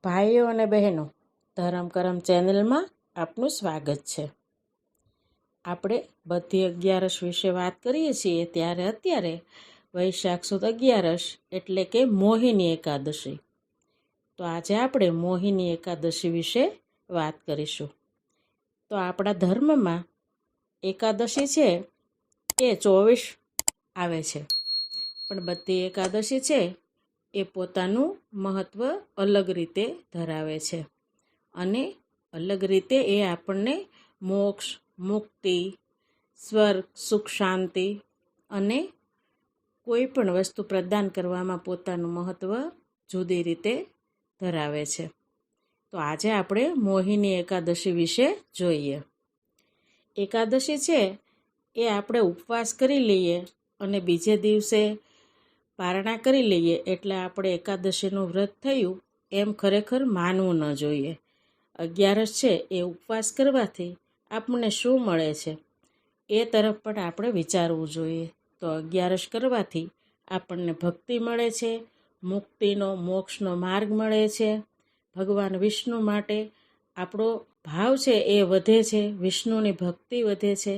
ભાઈઓ અને બહેનો, ધરમ કરમ ચેનલમાં આપનું સ્વાગત છે. આપણે બધી 11 વિશે વાત કરીએ છીએ ત્યારે અત્યારે વૈશાખ સુદ 11 એટલે કે મોહિની એકાદશી. તો આજે આપણે મોહિની એકાદશી વિશે વાત કરીશું. તો આપણા ધર્મમાં એકાદશી છે એ 24 આવે છે, પણ બધી એકાદશી છે એ પોતાનું મહત્ત્વ અલગ રીતે ધરાવે છે અને અલગ રીતે એ આપણને મોક્ષ, મુક્તિ, સ્વર્ગ, સુખ, શાંતિ અને કોઈ પણ વસ્તુ પ્રદાન કરવામાં પોતાનું મહત્ત્વ જુદી રીતે ધરાવે છે. તો આજે આપણે મોહિની એકાદશી વિશે જોઈએ. એકાદશી છે એ આપણે ઉપવાસ કરી લઈએ અને બીજે દિવસે પારણા કરી લઈએ એટલે આપણે એકાદશીનું વ્રત થયું એમ ખરેખર માનવું ન જોઈએ. 11 છે એ ઉપવાસ કરવાથી આપણને શું મળે છે એ તરફ પણ આપણે વિચારવું જોઈએ. તો 11 કરવાથી આપણને ભક્તિ મળે છે, મુક્તિનો, મોક્ષનો માર્ગ મળે છે. ભગવાન વિષ્ણુ માટે આપણો ભાવ છે એ વધે છે, વિષ્ણુની ભક્તિ વધે છે.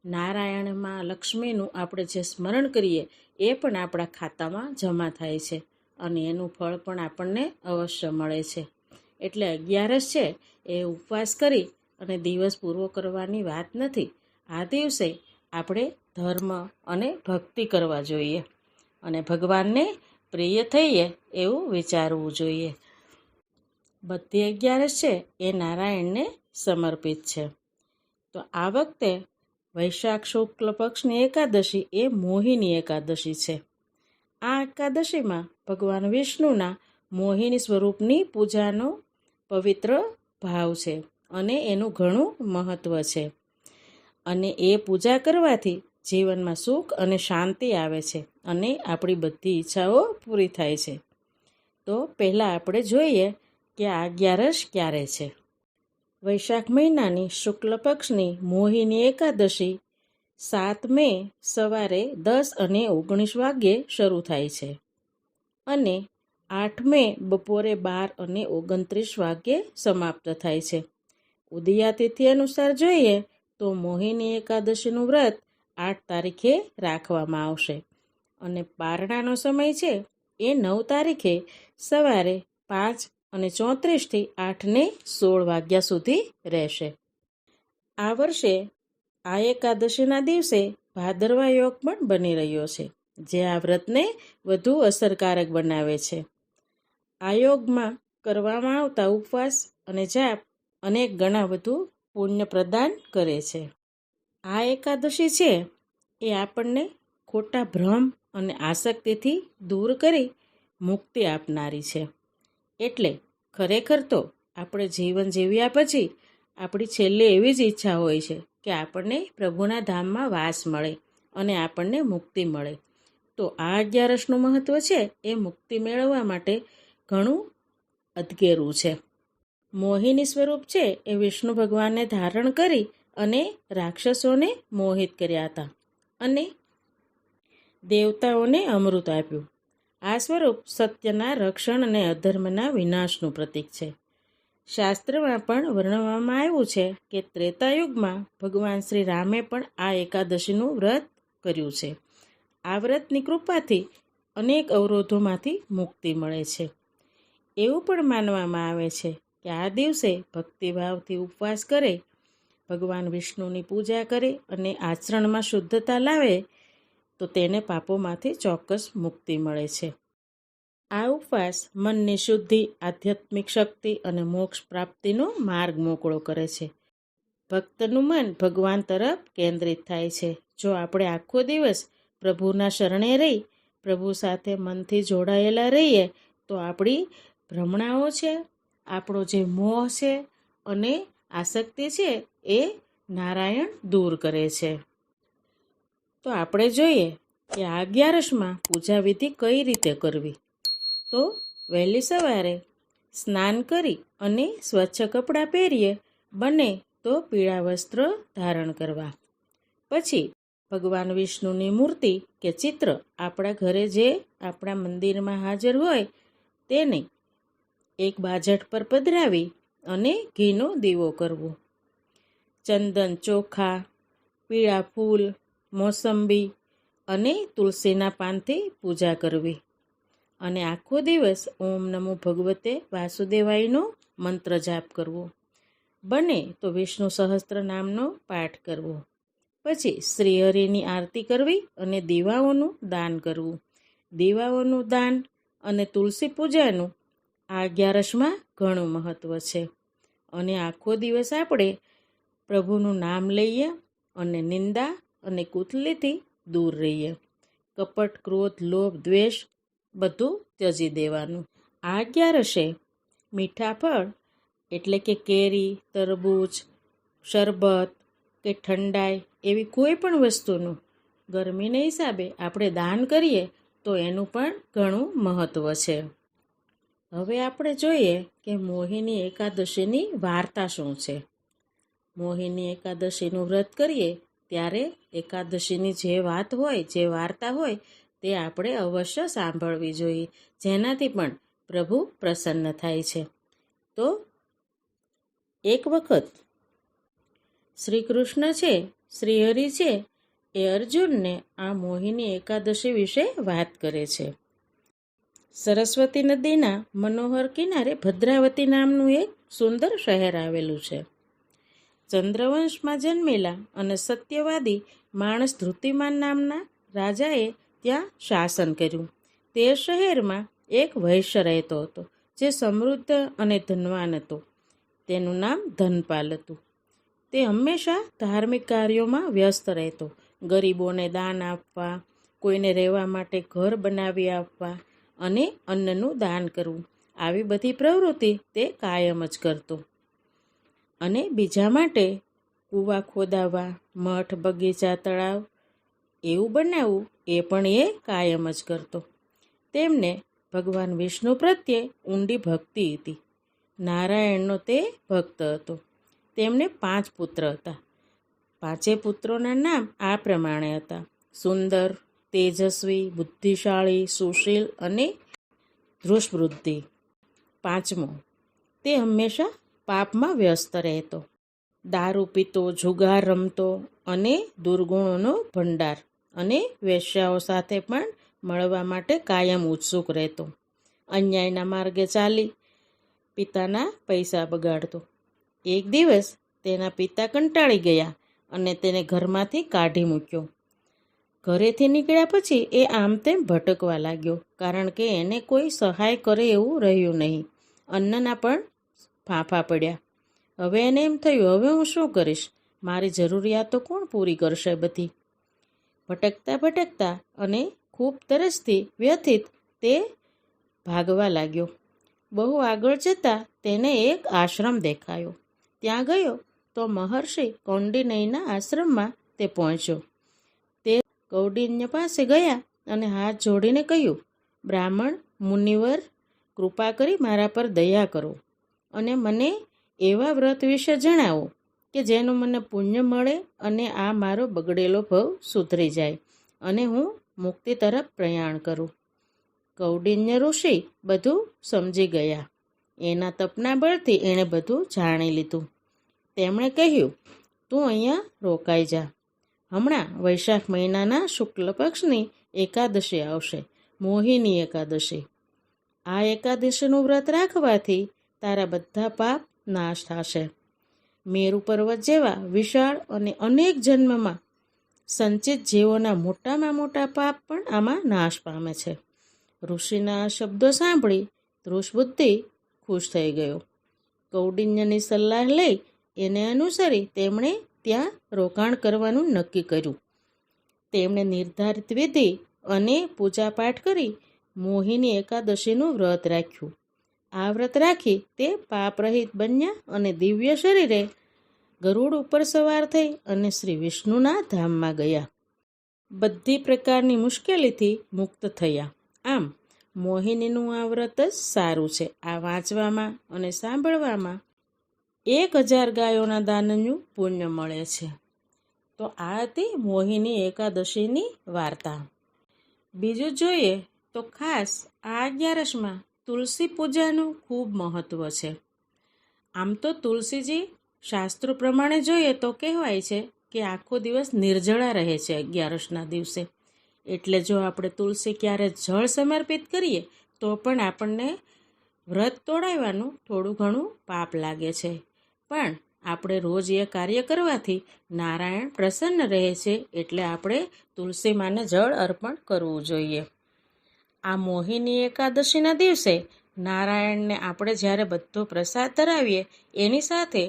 નારાયણમાં લક્ષ્મીનું આપણે જે સ્મરણ કરીએ એ પણ આપણા ખાતામાં જમા થાય છે અને એનું ફળ પણ આપણને અવશ્ય મળે છે. એટલે 11 છે એ ઉપવાસ કરી અને દિવસ પૂરો કરવાની વાત નથી. આ દિવસે આપણે ધર્મ અને ભક્તિ કરવા જોઈએ અને ભગવાનને પ્રિય થઈએ એવું વિચારવું જોઈએ. બધી 11 છે એ નારાયણને સમર્પિત છે. તો આ વખતે વૈશાખ શુક્લ પક્ષની એકાદશી એ મોહિની એકાદશી છે. આ એકાદશીમાં ભગવાન વિષ્ણુના મોહિની સ્વરૂપની પૂજાનો પવિત્ર ભાવ છે અને એનું ઘણું મહત્ત્વ છે અને એ પૂજા કરવાથી જીવનમાં સુખ અને શાંતિ આવે છે અને આપણી બધી ઈચ્છાઓ પૂરી થાય છે. તો પહેલાં આપણે જોઈએ કે આ 11 ક્યારે છે. વૈશાખ મહિનાની શુક્લ પક્ષની મોહિની એકાદશી 7 મે સવારે 10:19 વાગ્યે શરૂ થાય છે અને 8 મે બપોરે 12:29 વાગ્યે સમાપ્ત થાય છે. ઉદયા તિથિ અનુસાર જોઈએ તો મોહિની એકાદશીનું વ્રત 8 તારીખે રાખવામાં આવશે અને પારણાનો સમય છે એ 9 તારીખે સવારે 5:34 થી 8:16 વાગ્યા સુધી રહેશે. આ વર્ષે આ એકાદશીના દિવસે ભાદરવા યોગ પણ બની રહ્યો છે, જે આ વ્રતને વધુ અસરકારક બનાવે છે. આ યોગમાં કરવામાં આવતા ઉપવાસ અને જાપ અનેક ગણા વધુ પુણ્ય પ્રદાન કરે છે. આ એકાદશી છે એ આપણને ખોટા ભ્રમ અને આસક્તિથી દૂર કરી મુક્તિ આપનારી છે. એટલે ખરેખર તો આપણે જીવન જીવ્યા પછી આપણી છેલ્લે એવી જ ઈચ્છા હોય છે કે આપણને પ્રભુના ધામમાં વાસ મળે અને આપણને મુક્તિ મળે. તો આ 11નું મહત્ત્વ છે એ મુક્તિ મેળવવા માટે ઘણું અધકેરું છે. મોહિની સ્વરૂપ છે એ વિષ્ણુ ભગવાનને ધારણ કરી અને રાક્ષસોને મોહિત કર્યા હતા અને દેવતાઓને અમૃત આપ્યું. આ સ્વરૂપ સત્યના રક્ષણ અને અધર્મના વિનાશનું પ્રતીક છે. શાસ્ત્રમાં પણ વર્ણવવામાં આવ્યું છે કે ત્રેતાયુગમાં ભગવાન શ્રી રામે પણ આ એકાદશીનું વ્રત કર્યું છે. આ વ્રતની કૃપાથી અનેક અવરોધોમાંથી મુક્તિ મળે છે. એવું પણ માનવામાં આવે છે કે આ દિવસે ભક્તિભાવથી ઉપવાસ કરે, ભગવાન વિષ્ણુની પૂજા કરે અને આચરણમાં શુદ્ધતા લાવે તો તેને પાપોમાંથી ચોક્કસ મુક્તિ મળે છે. આ ઉપવાસ મનની શુદ્ધિ, આધ્યાત્મિક શક્તિ અને મોક્ષ પ્રાપ્તિનો માર્ગ મોકળો કરે છે. ભક્તનું મન ભગવાન તરફ કેન્દ્રિત થાય છે. જો આપણે આખો દિવસ પ્રભુના શરણે રહી પ્રભુ સાથે મનથી જોડાયેલા રહીએ તો આપણી ભ્રમણાઓ છે, આપણો જે મોહ છે અને આસક્તિ છે એ નારાયણ દૂર કરે છે. તો આપણે જોઈએ કે આ 11માં પૂજા વિધિ કઈ રીતે કરવી. તો વહેલી સવારે સ્નાન કરી અને સ્વચ્છ કપડાં પહેરીએ, બને તો પીળા વસ્ત્ર ધારણ કરવા. પછી ભગવાન વિષ્ણુની મૂર્તિ કે ચિત્ર આપણા ઘરે જે આપણા મંદિરમાં હાજર હોય તેને એક બાજટ પર પધરાવી અને ઘીનો દીવો કરવો. ચંદન, ચોખા, પીળા ફૂલ, મોસંબી અને તુલસીના પાનથી પૂજા કરવી અને આખો દિવસ ઓમ નમો ભગવતે વાસુદેવાયનો મંત્ર જાપ કરવો. બને તો વિષ્ણુ સહસ્ત્ર નામનો પાઠ કરવો. પછી શ્રીહરિની આરતી કરવી અને દીવાઓનું દાન કરવું. દીવાઓનું દાન અને તુલસી પૂજાનું આ 11માં ઘણું મહત્ત્વ છે. અને આખો દિવસ આપણે પ્રભુનું નામ લઈએ અને નિંદા અને કુથલીથી દૂર રહીએ. કપટ, ક્રોધ, લોભ, દ્વેષ બધું ત્યજી દેવાનું. આ 11 મીઠા ફળ એટલે કે કેરી, તરબૂચ, શરબત કે ઠંડાઈ એવી કોઈ પણ વસ્તુનું ગરમીને હિસાબે આપણે દાન કરીએ તો એનું પણ ઘણું મહત્ત્વ છે. હવે આપણે જોઈએ કે મોહિની એકાદશીની વાર્તા શું છે. મોહિની એકાદશીનું વ્રત કરીએ ત્યારે એકાદશીની જે વાત હોય, જે વાર્તા હોય તે આપણે અવશ્ય સાંભળવી જોઈએ, જેનાથી પણ પ્રભુ પ્રસન્ન થાય છે. તો એક વખત શ્રી કૃષ્ણ છે, શ્રીહરિ છે, એ અર્જુનને આ મોહિની એકાદશી વિશે વાત કરે છે. સરસ્વતી નદીના મનોહર કિનારે ભદ્રાવતી નામનું એક સુંદર શહેર આવેલું છે. ચંદ્રવંશમાં જન્મેલા અને સત્યવાદી માણસ ધૃતિમાન નામના રાજાએ ત્યાં શાસન કર્યું. તે શહેરમાં એક વૈશ્ય રહેતો હતો, જે સમૃદ્ધ અને ધનવાન હતો. તેનું નામ ધનપાલ હતું. તે હંમેશા ધાર્મિક કાર્યોમાં વ્યસ્ત રહેતો. ગરીબોને દાન આપવા, કોઈને રહેવા માટે ઘર બનાવી આપવા અને અન્નનું દાન કરવું, આવી બધી પ્રવૃત્તિ તે કાયમ જ કરતો. અને બીજા માટે કૂવા ખોદાવવા, મઠ, બગીચા, તળાવ એવું બનાવવું એ પણ એ કાયમ જ કરતો. તેમને ભગવાન વિષ્ણુ પ્રત્યે ઊંડી ભક્તિ હતી. નારાયણનો તે ભક્ત હતો. તેમને 5 પુત્ર હતા. 5 પુત્રોના નામ આ પ્રમાણે હતા: સુંદર, તેજસ્વી, બુદ્ધિશાળી, સુશીલ અને ધૃષબુદ્ધિ. 5મો, તે હંમેશા પાપમાં વ્યસ્ત રહેતો. દારૂ પીતો, જુગાર રમતો અને દુર્ગુણોનો ભંડાર અને વેશ્યાઓ સાથે પણ મળવા માટે કાયમ ઉત્સુક રહેતો. અન્યાયના માર્ગે ચાલી પિતાના પૈસા બગાડતો. એક દિવસ તેના પિતા કંટાળી ગયા અને તેને ઘરમાંથી કાઢી મૂક્યો. ઘરેથી નીકળ્યા પછી એ આમ તેમ ભટકવા લાગ્યો, કારણ કે એને કોઈ સહાય કરે એવું રહ્યું નહીં. અન્નના પણ ફાંફા પડ્યા. હવે એને એમ થયું, હવે હું શું કરીશ? મારી જરૂરિયાતો કોણ પૂરી કરશે બધી? ભટકતા ભટકતા અને ખૂબ તરસથી વ્યથિત તે ભાગવા લાગ્યો. બહુ આગળ જતાં તેને એક આશ્રમ દેખાયો. ત્યાં ગયો તો મહર્ષિ કૌંડિન્યના આશ્રમમાં તે પહોંચ્યો. તે કૌંડિન્ય પાસે ગયા અને હાથ જોડીને કહ્યું, બ્રાહ્મણ મુનિવર, કૃપા કરી મારા પર દયા કરો અને મને એવા વ્રત વિશે જણાવો કે જેનું મને પુણ્ય મળે અને આ મારો બગડેલો ભવ સુધરી જાય અને હું મુક્તિ તરફ પ્રયાણ કરું. કૌંડિન્ય ઋષિ બધું સમજી ગયા. એના તપના બળથી એણે બધું જાણી લીધું. તેમણે કહ્યું, તું અહીંયા રોકાઈ જા. હમણાં વૈશાખ મહિનાના શુક્લ પક્ષની એકાદશી આવશે, મોહિની એકાદશી. આ એકાદશીનું વ્રત રાખવાથી તારા બધા પાપ નાશ થશે. મેરુ પર્વત જેવા વિશાળ અને અનેક જન્મમાં સંચિત જીવોના મોટામાં મોટા પાપ પણ આમાં નાશ પામે છે. ઋષિના શબ્દો સાંભળી ધૃષબુદ્ધિ ખુશ થઈ ગયો. કૌંડિન્યની સલાહ લઈ એને અનુસરી તેમણે ત્યાં રોકાણ કરવાનું નક્કી કર્યું. તેમણે નિર્ધારિત વિધિ અને પૂજાપાઠ કરી મોહિની એકાદશીનું વ્રત રાખ્યું. આ વ્રત રાખી તે પાપરહિત બન્યા અને દિવ્ય શરીરે ગરુડ ઉપર સવાર થઈ અને શ્રી વિષ્ણુના ધામમાં ગયા. બધી પ્રકારની મુશ્કેલીથી મુક્ત થયા. આમ મોહિનીનું આ વ્રત જ સારું છે. આ વાંચવામાં અને સાંભળવામાં 1000 ગાયોના દાનનું પુણ્ય મળે છે. તો આ હતી મોહિની એકાદશીની વાર્તા. બીજું જોઈએ તો ખાસ આ 11માં તુલસી પૂજાનું ખૂબ મહત્ત્વ છે. આમ તો તુલસીજી શાસ્ત્રો પ્રમાણે જોઈએ તો કહેવાય છે કે આખો દિવસ નિર્જળા રહે છે 11ના દિવસે. એટલે જો આપણે તુલસી ક્યારે જળ સમર્પિત કરીએ તો પણ આપણને વ્રત તોડાવવાનું થોડું ઘણું પાપ લાગે છે. પણ આપણે રોજ એ કાર્ય કરવાથી નારાયણ પ્રસન્ન રહે છે, એટલે આપણે તુલસી માને જળ અર્પણ કરવું જોઈએ. આ મોહિની એકાદશીના દિવસે નારાયણને આપણે જ્યારે બધો પ્રસાદ ધરાવીએ એની સાથે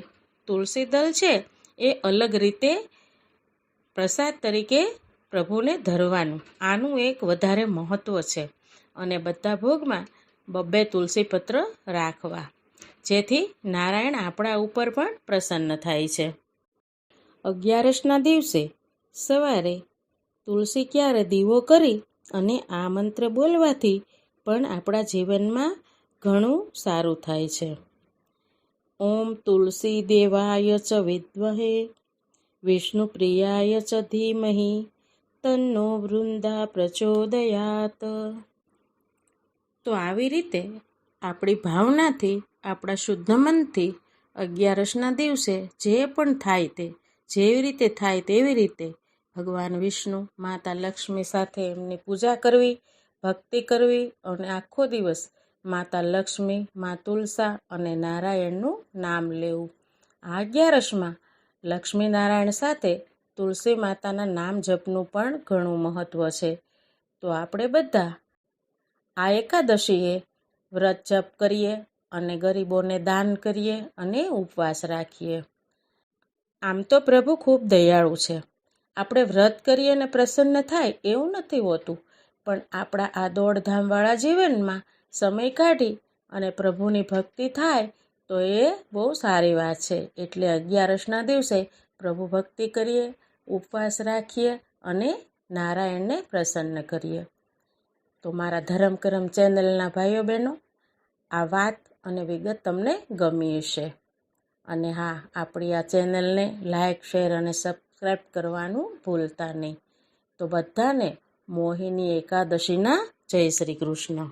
તુલસી દળ છે એ અલગ રીતે પ્રસાદ તરીકે પ્રભુને ધરવાનું, આનું એક વધારે મહત્ત્વ છે. અને બધા ભોગમાં 2 તુલસી પત્ર રાખવા, જેથી નારાયણ આપણા ઉપર પણ પ્રસન્ન થાય છે. 11ના દિવસે સવારે તુલસી ક્યારે દીવો કરી અને આ મંત્ર બોલવાથી પણ આપણા જીવનમાં ઘણું સારું થાય છે. ઓમ તુલસી દેવાય ચ વિદ્મહે વિષ્ણુ પ્રિયાય ચ ધીમહિ તન્નો વૃંદા પ્રચોદયાત. તો આવી રીતે આપણી ભાવનાથી, આપણા શુદ્ધ મનથી 11ના દિવસે જે પણ થાય તે, જેવી રીતે થાય તેવી રીતે ભગવાન વિષ્ણુ, માતા લક્ષ્મી સાથે એમની પૂજા કરવી, ભક્તિ કરવી અને આખો દિવસ માતા લક્ષ્મી, મા તુલસા અને નારાયણનું નામ લેવું. આ 11માં લક્ષ્મી નારાયણ સાથે તુલસી માતાના નામ જપનું પણ ઘણું મહત્ત્વ છે. તો આપણે બધા આ એકાદશીએ વ્રત જપ કરીએ અને ગરીબોને દાન કરીએ અને ઉપવાસ રાખીએ. આમ તો પ્રભુ ખૂબ દયાળુ છે. આપણે વ્રત કરીએ ને પ્રસન્ન થાય એવું નથી હોતું, પણ આપણા આ દોડધામવાળા જીવનમાં સમય કાઢી અને પ્રભુની ભક્તિ થાય તો એ બહુ સારી વાત છે. એટલે 11ના દિવસે પ્રભુ ભક્તિ કરીએ, ઉપવાસ રાખીએ અને નારાયણને પ્રસન્ન કરીએ. તો મારા ધર્મ કરમ ચેનલના ભાઈઓ બહેનો, આ વાત અને વિગત તમને ગમી હશે. અને હા, આપણી આ ચેનલને લાઈક, શેર અને સબસ્ક્રાઈબ કરવાનું ભૂલતા નહીં. તો બધાને મોહિની એકાદશીના જય શ્રી કૃષ્ણ.